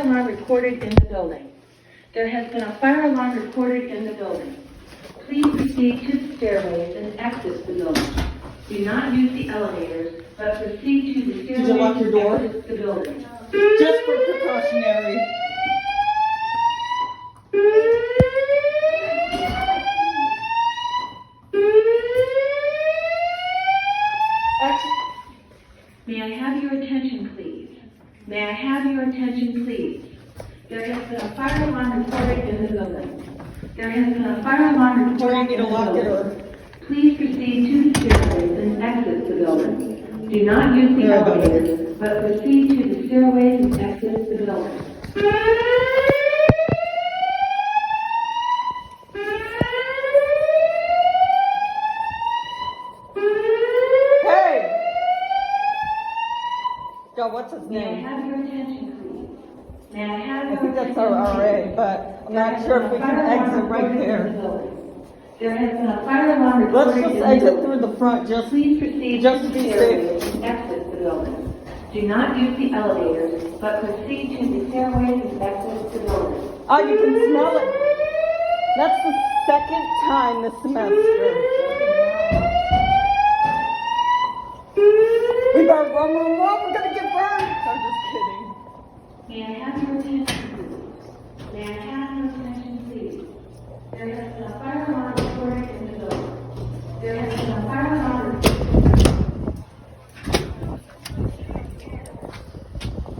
alarm reported in the building. There has been a fire alarm reported in the building. Please proceed to the stairways and exit the building. Do not use the elevators, but proceed to the stairways Did you lock your door? and exit the building. Just for precautionary. May I have your attention, please? May I have your attention, please? There has been a fire alarm reported in the building. There has been a fire alarm reported in the building. Please proceed to the stairways and exit the building. Do not use the elevators, but proceed to the stairways and exit the building. Hey! Yo, what's his May I name? have your attention, please? May I have I your think attention, that's our RA, please? but I'm not sure if we can exit right there. There has been a fire alarm Let's reported just in the exit building. through the front, just Please proceed just to to the be stairways safe. and exit the building. Do not use the elevators, but proceed to the stairways and exit the building. Oh, you can smell it. That's the second time this semester. We better run, we're gonna get burned. I'm just kidding. May I have your attention, please? May I have